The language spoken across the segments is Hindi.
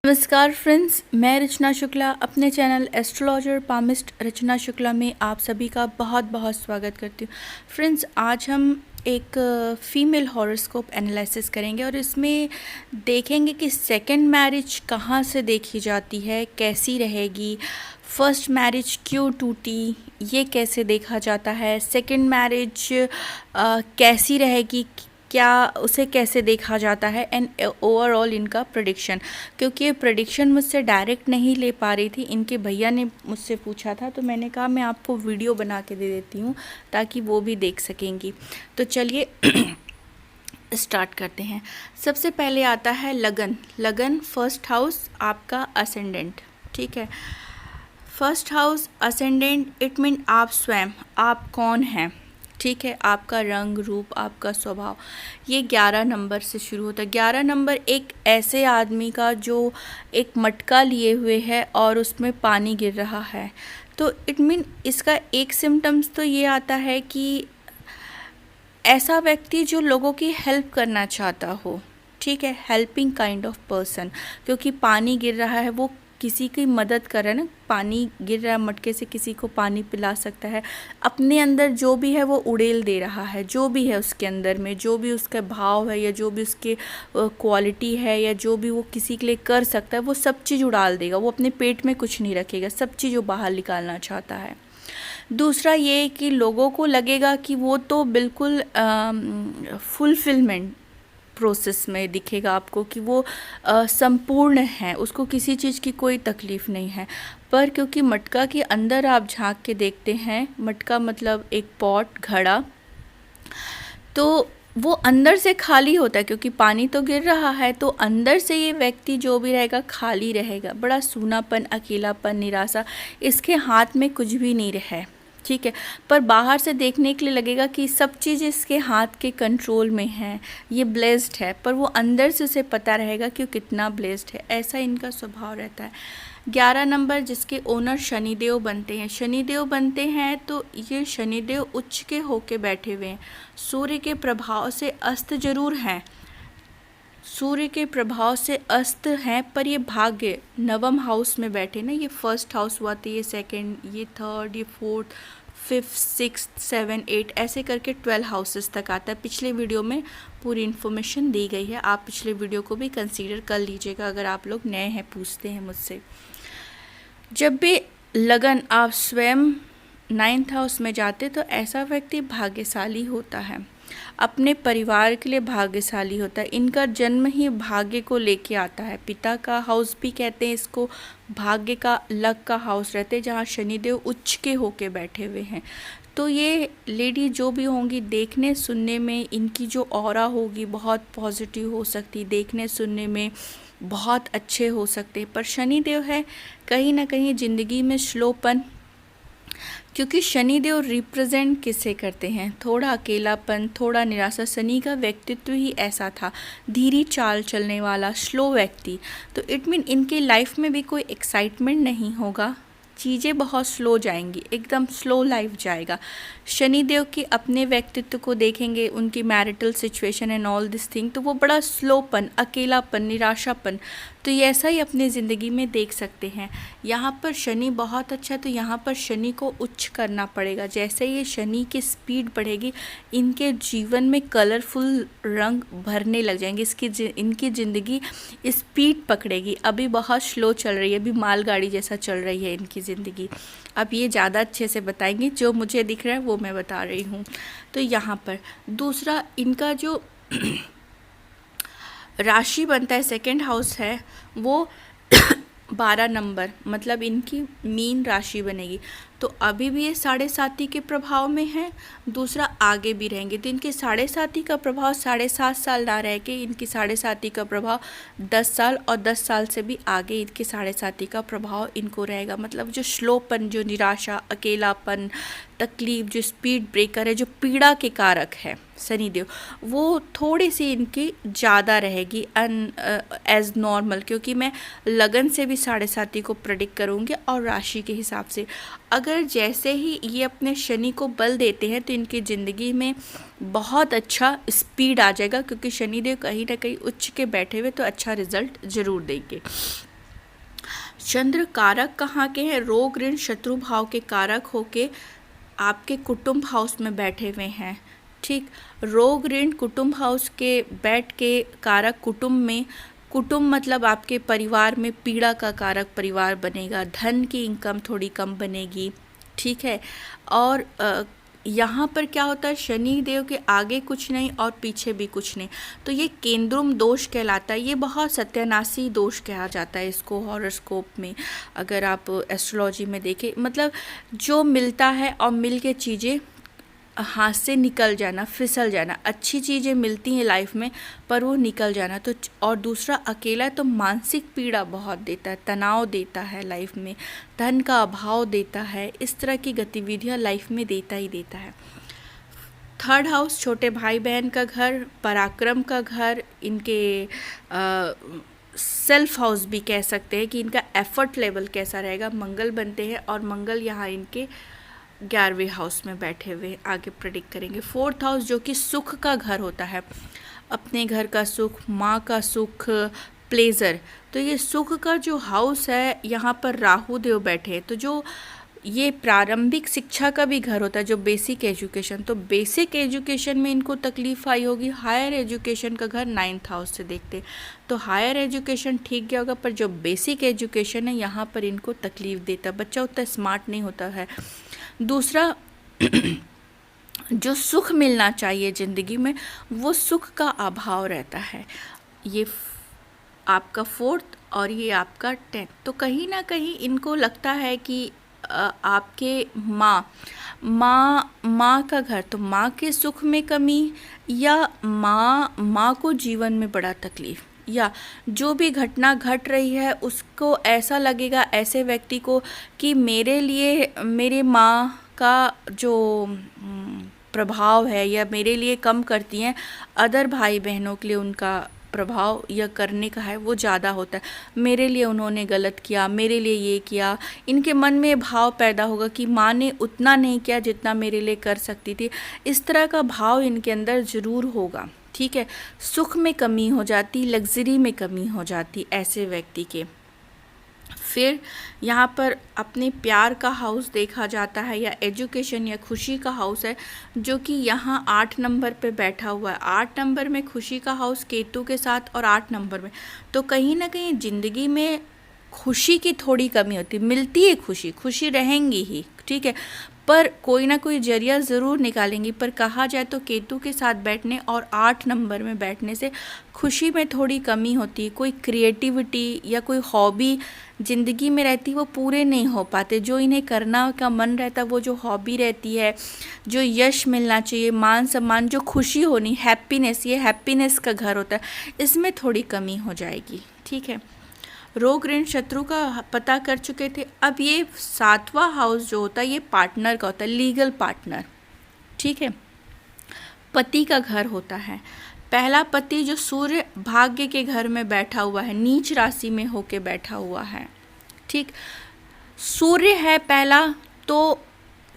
नमस्कार फ्रेंड्स, मैं रचना शुक्ला अपने चैनल एस्ट्रोलॉजर पामिस्ट रचना शुक्ला में आप सभी का बहुत बहुत स्वागत करती हूँ। फ्रेंड्स, आज हम एक फीमेल हॉरोस्कोप एनालिसिस करेंगे और इसमें देखेंगे कि सेकंड मैरिज कहाँ से देखी जाती है, कैसी रहेगी, फर्स्ट मैरिज क्यों टूटी, ये कैसे देखा जाता है, सेकंड मैरिज कैसी रहेगी, क्या उसे कैसे देखा जाता है, एंड ओवरऑल इनका प्रेडिक्शन। क्योंकि ये प्रेडिक्शन मुझसे डायरेक्ट नहीं ले पा रही थी, इनके भैया ने मुझसे पूछा था, तो मैंने कहा मैं आपको वीडियो बना के दे देती हूँ ताकि वो भी देख सकेंगी। तो चलिए स्टार्ट करते हैं। सबसे पहले आता है लगन फर्स्ट हाउस आपका असेंडेंट। ठीक है, first house ascendant, it mean आप स्वयं, आप कौन हैं। ठीक है, आपका रंग रूप, आपका स्वभाव, ये 11 नंबर से शुरू होता है। 11 नंबर एक ऐसे आदमी का जो एक मटका लिए हुए है और उसमें पानी गिर रहा है। तो इट मीन इसका एक सिम्टम्स तो ये आता है कि ऐसा व्यक्ति जो लोगों की हेल्प करना चाहता हो। ठीक है, हेल्पिंग काइंड ऑफ पर्सन, क्योंकि पानी गिर रहा है, वो किसी की मदद कर रहा है ना। पानी गिर रहा है मटके से, किसी को पानी पिला सकता है। अपने अंदर जो भी है वो उड़ेल दे रहा है, जो भी है उसके अंदर में, जो भी उसका भाव है या जो भी उसके क्वालिटी है या जो भी वो किसी के लिए कर सकता है, वो सब चीज़ उड़ाल देगा। वो अपने पेट में कुछ नहीं रखेगा, सब चीज़ वो बाहर निकालना चाहता है। दूसरा ये कि लोगों को लगेगा कि वो तो बिल्कुल फुलफिलमेंट प्रोसेस में दिखेगा आपको, कि वो संपूर्ण है, उसको किसी चीज़ की कोई तकलीफ़ नहीं है। पर क्योंकि मटका के अंदर आप झांक के देखते हैं, मटका मतलब एक पॉट, घड़ा, तो वो अंदर से खाली होता है, क्योंकि पानी तो गिर रहा है, तो अंदर से ये व्यक्ति जो भी रहेगा खाली रहेगा। बड़ा सूनापन, अकेलापन, निराशा, इसके हाथ में कुछ भी नहीं रहे। ठीक है, पर बाहर से देखने के लिए लगेगा कि सब चीज़ इसके हाथ के कंट्रोल में है, ये ब्लेस्ड है, पर वो अंदर से उसे पता रहेगा कि वो कितना ब्लेस्ड है। ऐसा इनका स्वभाव रहता है। 11 नंबर जिसके ओनर शनिदेव बनते हैं, शनिदेव बनते हैं, तो ये शनिदेव उच्च के होके बैठे हुए हैं। सूर्य के प्रभाव से अस्त जरूर हैं, सूर्य के प्रभाव से अस्त हैं, पर ये भाग्य नवम हाउस में बैठे ना। ये फर्स्ट हाउस हुआ, तो ये सेकंड, ये थर्ड, ये फोर्थ, फिफ्थ, सिक्स, 7, 8 ऐसे करके 12 हाउसेस तक आता है। पिछले वीडियो में पूरी इन्फॉर्मेशन दी गई है, आप पिछले वीडियो को भी कंसीडर कर लीजिएगा अगर आप लोग नए हैं, पूछते हैं मुझसे। जब भी लगन आप स्वयं 9th हाउस में जाते, तो ऐसा व्यक्ति भाग्यशाली होता है, अपने परिवार के लिए भाग्यशाली होता है। इनका जन्म ही भाग्य को लेके आता है। पिता का हाउस भी कहते हैं इसको, भाग्य का, लक का हाउस रहते हैं, जहाँ शनिदेव उच्च के होके बैठे हुए हैं। तो ये लेडी जो भी होंगी, देखने सुनने में इनकी जो ऑरा होगी बहुत पॉजिटिव हो सकती, देखने सुनने में बहुत अच्छे हो सकते, पर शनिदेव है कहीं ना कहीं ज़िंदगी में स्लोपन, क्योंकि शनिदेव रिप्रेजेंट किसे करते हैं, थोड़ा अकेलापन, थोड़ा निराशा। शनि का व्यक्तित्व ही ऐसा था, धीरी चाल चलने वाला, स्लो व्यक्ति। तो इट मीन इनके लाइफ में भी कोई एक्साइटमेंट नहीं होगा, चीज़ें बहुत स्लो जाएंगी, एकदम स्लो लाइफ जाएगा। शनिदेव के अपने व्यक्तित्व को देखेंगे, उनकी marital situation and all this thing, तो वो बड़ा स्लोपन, अकेलापन, निराशापन, तो ये ऐसा ही अपनी ज़िंदगी में देख सकते हैं। यहाँ पर शनि बहुत अच्छा है, तो यहाँ पर शनि को उच्च करना पड़ेगा। जैसे ये शनि की स्पीड बढ़ेगी, इनके जीवन में कलरफुल रंग भरने लग जाएंगे, इनकी ज़िंदगी स्पीड पकड़ेगी। अभी बहुत स्लो चल रही है, अभी मालगाड़ी जैसा चल रही है इनकी ज़िंदगी। अब ये ज़्यादा अच्छे से बताएंगे, जो मुझे दिख रहा है वो मैं बता रही हूँ। तो यहाँ पर दूसरा इनका जो राशि बनता है, सेकंड हाउस है वो 12 नंबर, मतलब इनकी मीन राशि बनेगी। तो अभी भी ये 7.5 के प्रभाव में है, दूसरा आगे भी रहेंगे। तो इनके 7.5 का प्रभाव 7.5 साल ना रह के इनकी 7.5 का प्रभाव 10 साल, और 10 साल से भी आगे इनके 7.5 का प्रभाव इनको रहेगा। मतलब जो स्लोपन, जो निराशा, अकेलापन, तकलीफ, जो स्पीड ब्रेकर है, जो पीड़ा के कारक है शनिदेव, वो थोड़ी सी इनकी ज़्यादा रहेगी एज नॉर्मल, क्योंकि मैं लगन से भी 7.5 को प्रेडिक्ट करूँगी और राशि के हिसाब से। अगर जैसे ही ये अपने शनि को बल देते हैं, तो इनकी ज़िंदगी में बहुत अच्छा स्पीड आ जाएगा, क्योंकि शनिदेव कहीं ना कहीं उच्च के बैठे हुए, तो अच्छा रिजल्ट ज़रूर देंगे। चंद्र कारक कहाँ के हैं? रोग ऋण शत्रु भाव के कारक होके आपके कुटुंब हाउस में बैठे हुए हैं। ठीक, रोग ऋण कुटुंब हाउस के बैठ के कारक कुटुंब में, कुटुंब मतलब आपके परिवार में पीड़ा का कारक परिवार बनेगा, धन की इनकम थोड़ी कम बनेगी। ठीक है, और यहाँ पर क्या होता है, शनि देव के आगे कुछ नहीं और पीछे भी कुछ नहीं, तो ये केंद्रुम दोष कहलाता है। ये बहुत सत्यानाशी दोष कहा जाता है इसको हॉरोस्कोप में, अगर आप एस्ट्रोलॉजी में देखें। मतलब जो मिलता है और मिल के चीज़ें हाथ से निकल जाना, फिसल जाना। अच्छी चीज़ें मिलती हैं लाइफ में पर वो निकल जाना। तो और दूसरा अकेला तो मानसिक पीड़ा बहुत देता है, तनाव देता है लाइफ में, धन का अभाव देता है, इस तरह की गतिविधियां लाइफ में देता ही देता है। थर्ड हाउस छोटे भाई बहन का घर, पराक्रम का घर, इनके सेल्फ हाउस भी कह सकते हैं कि इनका एफर्ट लेवल कैसा रहेगा। मंगल बनते हैं और मंगल यहाँ इनके 11वें हाउस में बैठे हुए आगे प्रेडिक्ट करेंगे। फोर्थ हाउस जो कि सुख का घर होता है, अपने घर का सुख, माँ का सुख, प्लेजर। तो ये सुख का जो हाउस है यहाँ पर राहु देव बैठे हैं, तो जो ये प्रारंभिक शिक्षा का भी घर होता है, जो बेसिक एजुकेशन। तो बेसिक एजुकेशन में इनको तकलीफ आई होगी। हायर एजुकेशन का घर 9th हाउस से देखते, तो हायर एजुकेशन ठीक गया होगा, पर जो बेसिक एजुकेशन है यहाँ पर इनको तकलीफ देता है। बच्चा उतना स्मार्ट नहीं होता है। दूसरा जो सुख मिलना चाहिए ज़िंदगी में, वो सुख का अभाव रहता है। ये आपका 4th और ये आपका 10th। तो कहीं ना कहीं इनको लगता है कि आपके माँ का घर, तो माँ के सुख में कमी, या माँ को जीवन में बड़ा तकलीफ, या जो भी घटना घट रही है उसको ऐसा लगेगा ऐसे व्यक्ति को कि मेरे लिए मेरे माँ का जो प्रभाव है या मेरे लिए कम करती हैं, अदर भाई बहनों के लिए उनका प्रभाव या करने का है वो ज़्यादा होता है। मेरे लिए उन्होंने गलत किया, मेरे लिए ये किया, इनके मन में भाव पैदा होगा कि माँ ने उतना नहीं किया जितना मेरे लिए कर सकती थी। इस तरह का भाव इनके अंदर ज़रूर होगा। ठीक है, सुख में कमी हो जाती, लग्जरी में कमी हो जाती ऐसे व्यक्ति के। फिर यहाँ पर अपने प्यार का हाउस देखा जाता है, या एजुकेशन या खुशी का हाउस है, जो कि यहाँ 8 नंबर पे बैठा हुआ है। 8 नंबर में खुशी का हाउस केतु के साथ और 8 नंबर में, तो कहीं ना कहीं ज़िंदगी में खुशी की थोड़ी कमी होती, मिलती है खुशी रहेंगी ही, ठीक है, पर कोई ना कोई जरिया ज़रूर निकालेंगी। पर कहा जाए तो केतु के साथ बैठने और 8 नंबर में बैठने से खुशी में थोड़ी कमी होती है। कोई क्रिएटिविटी या कोई हॉबी ज़िंदगी में रहती वो पूरे नहीं हो पाते। जो इन्हें करना का मन रहता वो जो हॉबी रहती है, जो यश मिलना चाहिए, मान सम्मान, जो खुशी होनी, हैप्पीनेस, ये हैप्पीनेस का घर होता है, इसमें थोड़ी कमी हो जाएगी। ठीक है, रोग ऋण शत्रु का पता कर चुके थे। अब ये 7वां हाउस जो होता है ये पार्टनर का होता है, लीगल पार्टनर। ठीक है, पति का घर होता है। पहला पति जो सूर्य भाग्य के घर में बैठा हुआ है, नीच राशि में होके बैठा हुआ है। ठीक, सूर्य है पहला, तो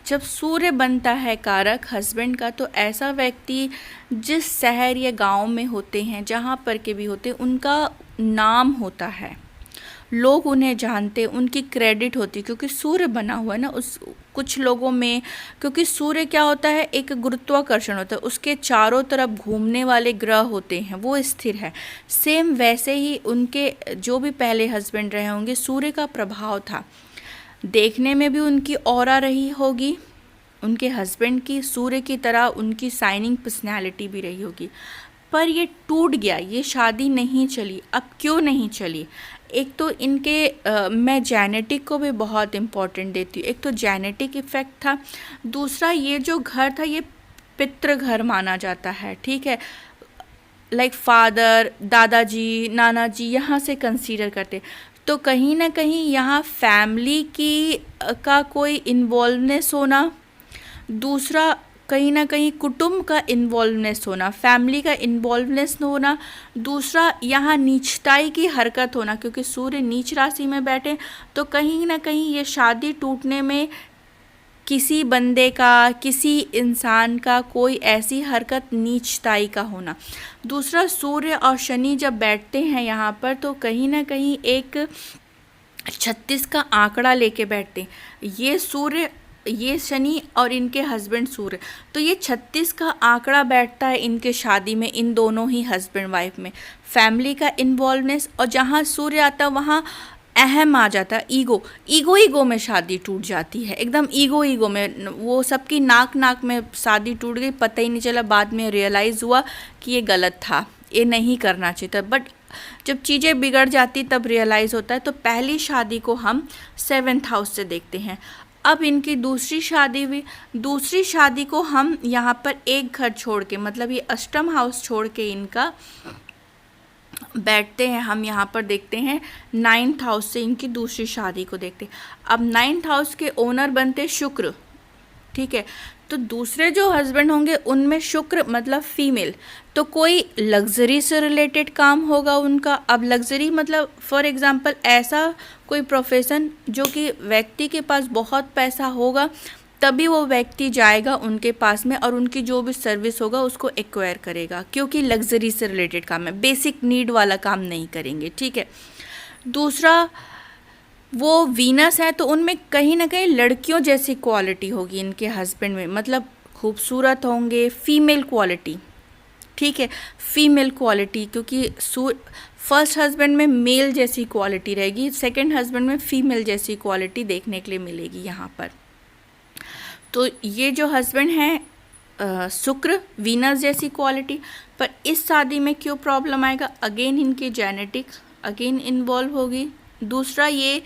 जब सूर्य बनता है कारक हस्बैंड का, तो ऐसा व्यक्ति जिस शहर या गांव में होते हैं, जहां पर के भी होते हैं, उनका नाम होता है, लोग उन्हें जानते, उनकी क्रेडिट होती, क्योंकि सूर्य बना हुआ है ना उस कुछ लोगों में। क्योंकि सूर्य क्या होता है, एक गुरुत्वाकर्षण होता है, उसके चारों तरफ घूमने वाले ग्रह होते हैं, वो स्थिर है। सेम वैसे ही उनके जो भी पहले हस्बैंड रहे होंगे, सूर्य का प्रभाव था। देखने में भी उनकी ऑरा रही होगी, उनके हस्बैंड की सूर्य की तरह उनकी शाइनिंग पर्सनैलिटी भी रही होगी। पर ये टूट गया, ये शादी नहीं चली। अब क्यों नहीं चली? एक तो इनके मैं जेनेटिक को भी बहुत इम्पोर्टेंट देती हूँ। एक तो जेनेटिक इफ़ेक्ट था, दूसरा ये जो घर था ये पितृ घर माना जाता है। ठीक है, लाइक फादर, दादाजी, नाना जी यहाँ से कंसीडर करते, तो कहीं ना कहीं यहाँ फैमिली की का कोई इन्वॉल्वनेस होना, दूसरा कहीं ना कहीं कुटुंब का इन्वॉल्वनेस होना, फैमिली का इन्वॉल्वनेस होना, दूसरा यहाँ नीचताई की हरकत होना, क्योंकि सूर्य नीच राशि में बैठे, तो कहीं ना कहीं ये शादी टूटने में किसी बंदे का, किसी इंसान का कोई ऐसी हरकत नीचताई का होना। दूसरा सूर्य और शनि जब बैठते हैं यहाँ पर, तो कहीं ना कहीं एक 36 का आंकड़ा लेके बैठते हैं। ये सूर्य, ये शनि और इनके हस्बैंड सूर्य, तो ये 36 का आंकड़ा बैठता है इनके शादी में, इन दोनों ही हस्बैंड वाइफ में। फैमिली का इन्वॉल्वनेस, और जहाँ सूर्य आता है वहाँ अहम आ जाता है ईगो। ईगो में शादी टूट जाती है, एकदम ईगो में। वो सबकी नाक में शादी टूट गई, पता ही नहीं चला, बाद में रियलाइज़ हुआ कि ये गलत था, ये नहीं करना चाहिए था। बट जब चीज़ें बिगड़ जाती तब रियलाइज़ होता है। तो पहली शादी को हम 7th हाउस से देखते हैं। अब इनकी दूसरी शादी हुई, दूसरी शादी को हम यहाँ पर एक घर छोड़ के, मतलब ये अष्टम हाउस छोड़ के इनका बैठते हैं। हम यहाँ पर देखते हैं 9th हाउस से इनकी दूसरी शादी को देखते हैं। अब 9th हाउस के ओनर बनते शुक्र, ठीक है। तो दूसरे जो हस्बैंड होंगे उनमें शुक्र मतलब फीमेल, तो कोई लग्जरी से रिलेटेड काम होगा उनका। अब लग्जरी मतलब फॉर एग्जांपल ऐसा कोई प्रोफेशन जो कि व्यक्ति के पास बहुत पैसा होगा तभी वो व्यक्ति जाएगा उनके पास में, और उनकी जो भी सर्विस होगा उसको एक्वायर करेगा, क्योंकि लग्जरी से रिलेटेड काम है, बेसिक नीड वाला काम नहीं करेंगे, ठीक है। दूसरा वो वीनस है, तो उनमें कहीं ना कहीं लड़कियों जैसी क्वालिटी होगी इनके हस्बैंड में, मतलब खूबसूरत होंगे, फीमेल क्वालिटी, ठीक है, फीमेल क्वालिटी। क्योंकि फर्स्ट हस्बैंड में मेल जैसी क्वालिटी रहेगी, सेकंड हस्बैंड में फीमेल जैसी क्वालिटी देखने के लिए मिलेगी यहाँ पर। तो ये जो हस्बैंड हैं शुक्र, वीनस जैसी क्वालिटी। पर इस शादी में क्यों प्रॉब्लम आएगा, अगेन इनकी जेनेटिक अगेन इन्वॉल्व होगी। दूसरा ये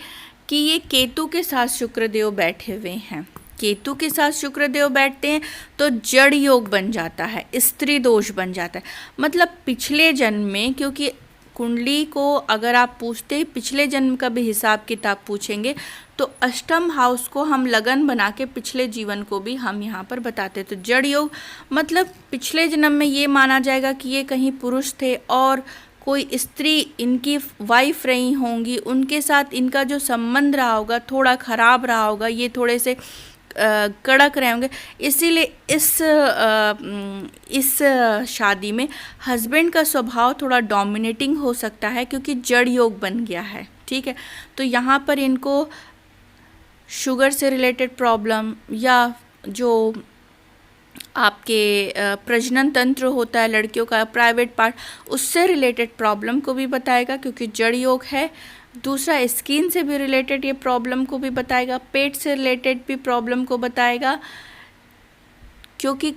कि ये केतु के साथ शुक्रदेव बैठे हुए हैं, केतु के साथ शुक्रदेव बैठते हैं तो जड़ योग बन जाता है, स्त्री दोष बन जाता है। मतलब पिछले जन्म में, क्योंकि कुंडली को अगर आप पूछते हैं पिछले जन्म का भी हिसाब किताब पूछेंगे तो अष्टम हाउस को हम लगन बना के पिछले जीवन को भी हम यहाँ पर बताते। तो जड़ योग मतलब पिछले जन्म में ये माना जाएगा कि ये कहीं पुरुष थे और कोई स्त्री इनकी वाइफ रही होंगी, उनके साथ इनका जो संबंध रहा होगा थोड़ा ख़राब रहा होगा, ये थोड़े से कड़क रहे होंगे। इसीलिए इस शादी में हस्बैंड का स्वभाव थोड़ा डोमिनेटिंग हो सकता है, क्योंकि जड़ योग बन गया है, ठीक है। तो यहाँ पर इनको शुगर से रिलेटेड प्रॉब्लम या जो आपके प्रजनन तंत्र होता है लड़कियों का, प्राइवेट पार्ट, उससे रिलेटेड प्रॉब्लम को भी बताएगा, क्योंकि जड़ योग है। दूसरा स्किन से भी रिलेटेड ये प्रॉब्लम को भी बताएगा, पेट से रिलेटेड भी प्रॉब्लम को बताएगा, क्योंकि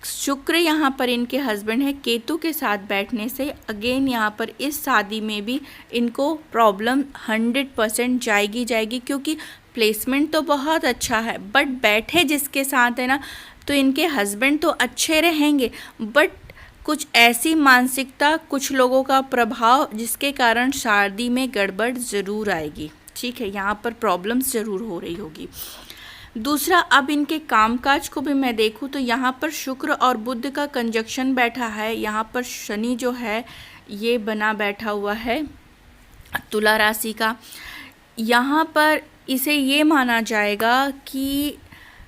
शुक्र यहाँ पर इनके हस्बैंड है। केतु के साथ बैठने से अगेन यहाँ पर इस शादी में भी इनको प्रॉब्लम 100% जाएगी, क्योंकि प्लेसमेंट तो बहुत अच्छा है, बट बैठे जिसके साथ है ना, तो इनके हस्बैंड तो अच्छे रहेंगे, बट कुछ ऐसी मानसिकता, कुछ लोगों का प्रभाव जिसके कारण शादी में गड़बड़ ज़रूर आएगी, ठीक है। यहाँ पर प्रॉब्लम्स ज़रूर हो रही होगी। दूसरा, अब इनके कामकाज को भी मैं देखूँ तो यहाँ पर शुक्र और बुध का कंजक्शन बैठा है। यहाँ पर शनि जो है ये बना बैठा हुआ है तुला राशि का। यहाँ पर इसे ये माना जाएगा कि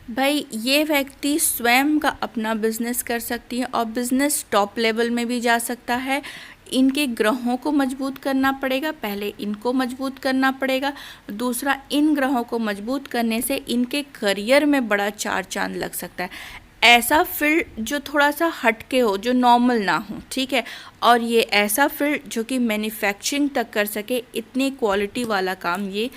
भाई ये व्यक्ति स्वयं का अपना बिजनेस कर सकती है और बिजनेस टॉप लेवल में भी जा सकता है। इनके ग्रहों को मजबूत करना पड़ेगा, पहले इनको मजबूत करना पड़ेगा। दूसरा, इन ग्रहों को मजबूत करने से इनके करियर में बड़ा चार चांद लग सकता है। ऐसा फील्ड जो थोड़ा सा हटके हो, जो नॉर्मल ना हो, ठीक है। और ये ऐसा फील्ड जो कि मैन्युफैक्चरिंग तक कर सके, इतनी क्वालिटी वाला काम ये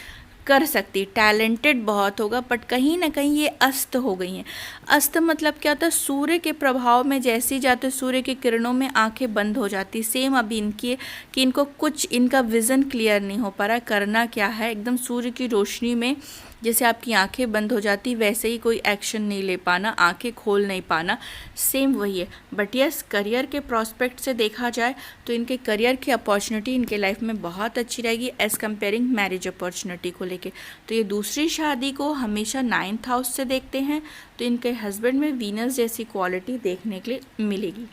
कर सकती, टैलेंटेड बहुत होगा। बट कहीं ना कहीं ये अस्त हो गई हैं। अस्त मतलब क्या होता है, सूर्य के प्रभाव में जैसे ही जाते सूर्य की किरणों में आंखें बंद हो जाती। सेम अभी इनकी कि इनको कुछ इनका विज़न क्लियर नहीं हो पा रहा है, करना क्या है। एकदम सूर्य की रोशनी में जैसे आपकी आंखें बंद हो जाती, वैसे ही कोई एक्शन नहीं ले पाना, आंखें खोल नहीं पाना, सेम वही है। बट यस, करियर के प्रोस्पेक्ट से देखा जाए तो इनके करियर की अपॉर्चुनिटी इनके लाइफ में बहुत अच्छी रहेगी एज़ कम्पेयरिंग मैरिज अपॉर्चुनिटी को लेके। तो ये दूसरी शादी को हमेशा 9th हाउस से देखते हैं, तो इनके हस्बैंड में वीनस जैसी क्वालिटी देखने के लिए मिलेगी।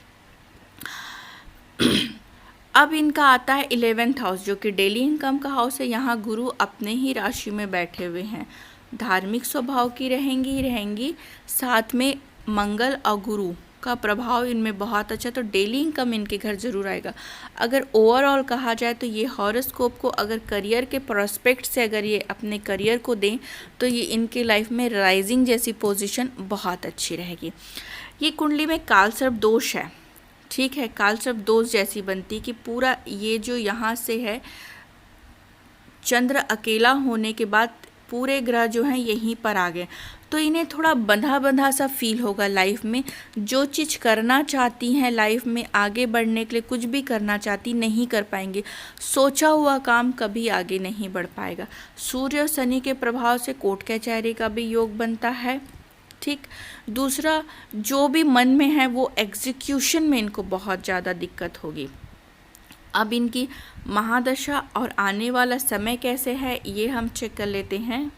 अब इनका आता है 11th हाउस, जो कि डेली इनकम का हाउस है। यहाँ गुरु अपने ही राशि में बैठे हुए हैं। धार्मिक स्वभाव की रहेंगी, साथ में मंगल और गुरु का प्रभाव इनमें बहुत अच्छा, तो डेली इनकम इनके घर ज़रूर आएगा। अगर ओवरऑल कहा जाए तो ये हॉरोस्कोप को अगर करियर के प्रोस्पेक्ट से अगर ये अपने करियर को दें तो ये इनके लाइफ में राइजिंग जैसी पोजीशन बहुत अच्छी रहेगी। ये कुंडली में कालसर्प दोष है, ठीक है, कालसर्प दोष जैसी बनती कि पूरा ये जो यहाँ से है चंद्र अकेला होने के बाद पूरे ग्रह जो हैं यहीं पर आ गए, तो इन्हें थोड़ा बंधा बंधा सा फील होगा लाइफ में। जो चीज़ करना चाहती हैं लाइफ में आगे बढ़ने के लिए, कुछ भी करना चाहती नहीं कर पाएंगे, सोचा हुआ काम कभी आगे नहीं बढ़ पाएगा। सूर्य और शनि के प्रभाव से कोर्ट कचहरी का भी योग बनता है, ठीक। दूसरा, जो भी मन में है वो एग्जीक्यूशन में इनको बहुत ज़्यादा दिक्कत होगी। अब इनकी महादशा और आने वाला समय कैसे है ये हम चेक कर लेते हैं।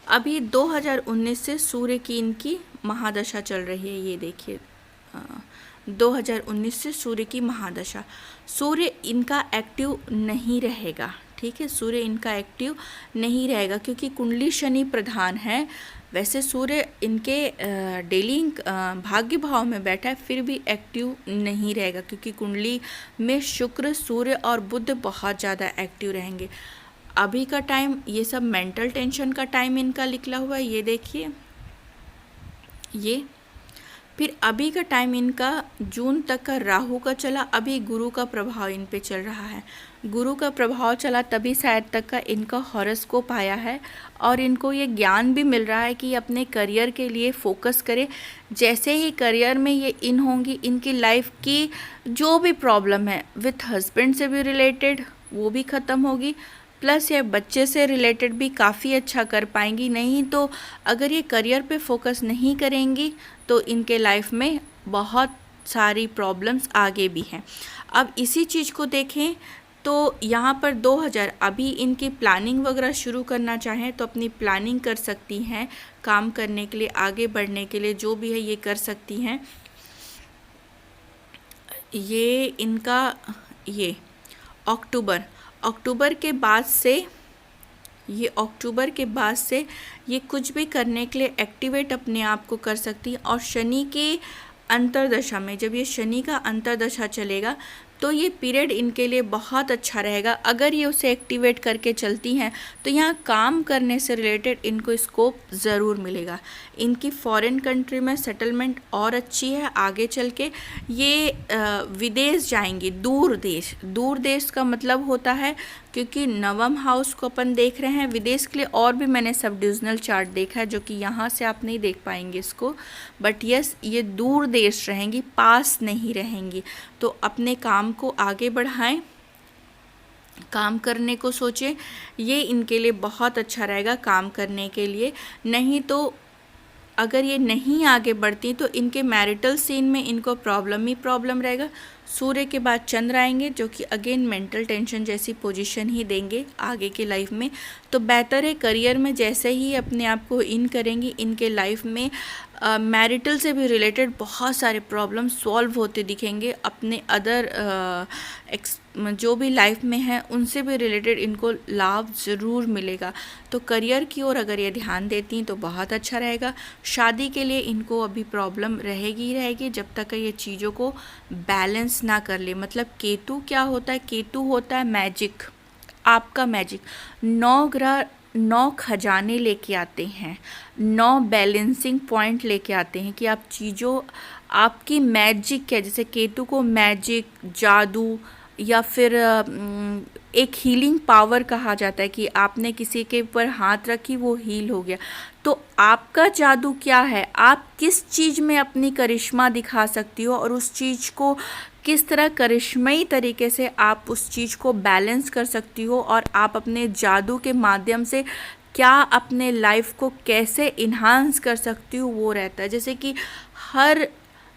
अभी 2019 से सूर्य की इनकी महादशा चल रही है, ये देखिए 2019 से सूर्य की महादशा। सूर्य इनका एक्टिव नहीं रहेगा, ठीक है, सूर्य इनका एक्टिव नहीं रहेगा क्योंकि कुंडली शनि प्रधान है। वैसे सूर्य इनके डेली भाग्य भाव में बैठा है, फिर भी एक्टिव नहीं रहेगा क्योंकि कुंडली में शुक्र, सूर्य और बुध बहुत ज़्यादा एक्टिव रहेंगे। अभी का टाइम ये सब मेंटल टेंशन का टाइम इनका निकला हुआ है, ये देखिए ये। फिर अभी का टाइम इनका जून तक का राहु का चला, अभी गुरु का प्रभाव इन पे चल रहा है। गुरु का प्रभाव चला तभी शायद तक का इनका हॉरोस्कोप आया है और इनको ये ज्ञान भी मिल रहा है कि अपने करियर के लिए फोकस करें। जैसे ही करियर में ये इन होंगी, इनकी लाइफ की जो भी प्रॉब्लम है विथ हस्बैंड से भी रिलेटेड वो भी ख़त्म होगी, प्लस ये बच्चे से रिलेटेड भी काफ़ी अच्छा कर पाएंगी। नहीं तो अगर ये करियर पे फोकस नहीं करेंगी तो इनके लाइफ में बहुत सारी प्रॉब्लम्स आगे भी हैं। अब इसी चीज़ को देखें तो यहाँ पर 2000 अभी इनकी प्लानिंग वगैरह शुरू करना चाहें तो अपनी प्लानिंग कर सकती हैं, काम करने के लिए, आगे बढ़ने के लिए जो भी है ये कर सकती हैं। ये इनका ये अक्टूबर के बाद से ये कुछ भी करने के लिए एक्टिवेट अपने आप को कर सकती है। और शनि के अंतर्दशा में जब ये शनि का अंतर्दशा चलेगा तो ये पीरियड इनके लिए बहुत अच्छा रहेगा। अगर ये उसे एक्टिवेट करके चलती हैं तो यहाँ काम करने से रिलेटेड इनको स्कोप ज़रूर मिलेगा। इनकी फॉरेन कंट्री में सेटलमेंट और अच्छी है। आगे चल के ये विदेश जाएंगी, दूर देश का मतलब होता है क्योंकि नवम हाउस को अपन देख रहे हैं विदेश के लिए। और भी मैंने सब डिविजनल चार्ट देखा है जो कि यहाँ से आप नहीं देख पाएंगे इसको, बट यस ये दूर देश रहेंगी, पास नहीं रहेंगी। तो अपने काम को आगे बढ़ाएं, काम करने को सोचें, ये इनके लिए बहुत अच्छा रहेगा काम करने के लिए। नहीं तो अगर ये नहीं आगे बढ़ती तो इनके मैरिटल सीन में इनको प्रॉब्लम ही प्रॉब्लम रहेगा। सूर्य के बाद चंद्र आएंगे जो कि अगेन मेंटल टेंशन जैसी पोजीशन ही देंगे आगे के लाइफ में। तो बेहतर है करियर में जैसे ही अपने आप को इन करेंगी, इनके लाइफ में मैरिटल से भी रिलेटेड बहुत सारे प्रॉब्लम सॉल्व होते दिखेंगे। अपने अदर जो भी लाइफ में है उनसे भी रिलेटेड इनको लाभ ज़रूर मिलेगा। तो करियर की ओर अगर ये ध्यान देती हैं तो बहुत अच्छा रहेगा। शादी के लिए इनको अभी प्रॉब्लम रहेगी जब तक ये चीज़ों को बैलेंस ना कर ले। मतलब केतु क्या होता है? केतु होता है मैजिक, आपका मैजिक। 9 ग्रह 9 खजाने लेके आते हैं, 9 बैलेंसिंग पॉइंट लेके आते हैं कि आप चीज़ों, आपकी मैजिक क्या, जैसे केतु को मैजिक, जादू या फिर एक हीलिंग पावर कहा जाता है कि आपने किसी के ऊपर हाथ रखी वो हील हो गया। तो आपका जादू क्या है? आप किस चीज़ में अपनी करिश्मा दिखा सकती हो और उस चीज़ को किस तरह करिश्मई तरीके से आप उस चीज़ को बैलेंस कर सकती हो और आप अपने जादू के माध्यम से क्या अपने लाइफ को कैसे इन्हांस कर सकती हो वो रहता है। जैसे कि हर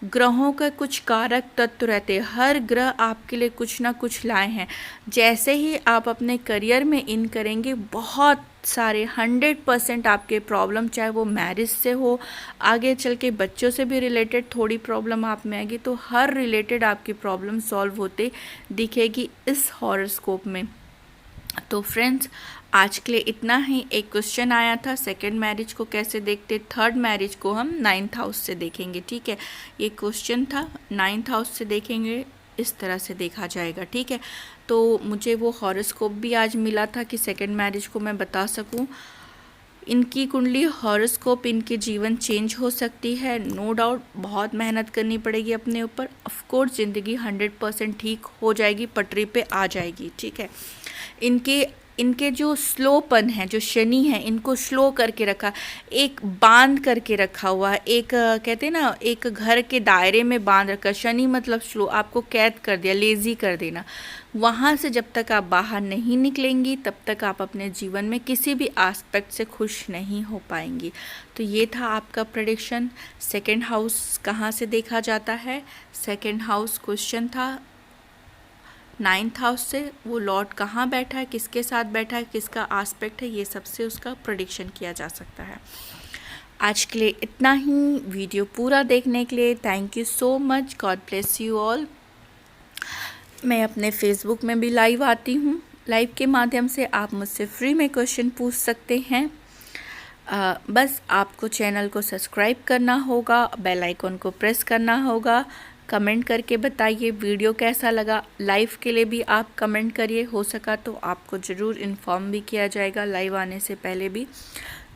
ग्रहों का कुछ कारक तत्व रहते हैं, हर ग्रह आपके लिए कुछ ना कुछ लाए हैं। जैसे ही आप अपने करियर में इन करेंगे बहुत सारे 100% आपके प्रॉब्लम, चाहे वो मैरिज से हो, आगे चल के बच्चों से भी रिलेटेड थोड़ी प्रॉब्लम आप में आएगी, तो हर रिलेटेड आपकी प्रॉब्लम सॉल्व होते दिखेगी इस हॉरोस्कोप में। तो फ्रेंड्स, आज के लिए इतना ही। एक क्वेश्चन आया था सेकंड मैरिज को कैसे देखते, थर्ड मैरिज को हम 9th हाउस से देखेंगे, ठीक है। ये क्वेश्चन था, 9th हाउस से देखेंगे, इस तरह से देखा जाएगा, ठीक है। तो मुझे वो हॉरोस्कोप भी आज मिला था कि सेकंड मैरिज को मैं बता सकूं। इनकी कुंडली हॉरोस्कोप, इनके जीवन चेंज हो सकती है, नो डाउट। बहुत मेहनत करनी पड़ेगी अपने ऊपर, ऑफ कोर्स ज़िंदगी 100% ठीक हो जाएगी, पटरी पे आ जाएगी, ठीक है। इनके जो स्लोपन है, जो शनि है, इनको स्लो करके रखा, एक बांध करके रखा हुआ है, एक कहते हैं ना, एक घर के दायरे में बांध रखा। शनि मतलब स्लो, आपको कैद कर दिया, लेज़ी कर देना। वहाँ से जब तक आप बाहर नहीं निकलेंगी तब तक आप अपने जीवन में किसी भी एस्पेक्ट से खुश नहीं हो पाएंगी। तो ये था आपका प्रेडिक्शन। सेकंड हाउस कहाँ से देखा जाता है, सेकंड हाउस क्वेश्चन था। 9th हाउस से वो लॉर्ड कहाँ बैठा है, किसके साथ बैठा है, किसका एस्पेक्ट है, ये सबसे उसका प्रेडिक्शन किया जा सकता है। आज के लिए इतना ही। वीडियो पूरा देखने के लिए thank you so much. God bless you all. मैं अपने फेसबुक में भी लाइव आती हूँ। लाइव के माध्यम से आप मुझसे फ्री में क्वेश्चन पूछ सकते हैं। बस आपको चैनल को सब्सक्राइब करना होगा, बेल आइकन को प्रेस करना होगा। कमेंट करके बताइए वीडियो कैसा लगा। लाइव के लिए भी आप कमेंट करिए, हो सका तो आपको ज़रूर इन्फॉर्म भी किया जाएगा लाइव आने से पहले भी।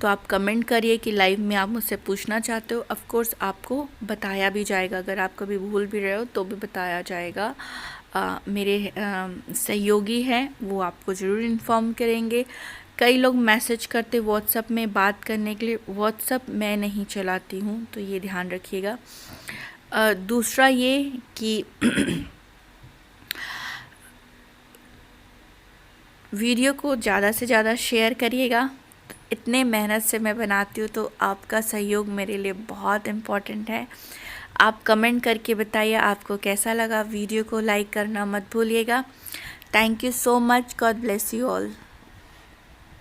तो आप कमेंट करिए कि लाइव में आप मुझसे पूछना चाहते हो, ऑफ कोर्स आपको बताया भी जाएगा। अगर आप कभी भूल भी रहे हो तो भी बताया जाएगा। मेरे सहयोगी हैं, वो आपको ज़रूर इन्फॉर्म करेंगे। कई लोग मैसेज करते व्हाट्सएप में बात करने के लिए, व्हाट्सएप मैं नहीं चलाती हूँ, तो ये ध्यान रखिएगा। दूसरा ये कि वीडियो को ज़्यादा से ज़्यादा शेयर करिएगा। इतने मेहनत से मैं बनाती हूँ, तो आपका सहयोग मेरे लिए बहुत इम्पोर्टेंट है। आप कमेंट करके बताइए आपको कैसा लगा। वीडियो को लाइक करना मत भूलिएगा। Thank you so much. God bless you all.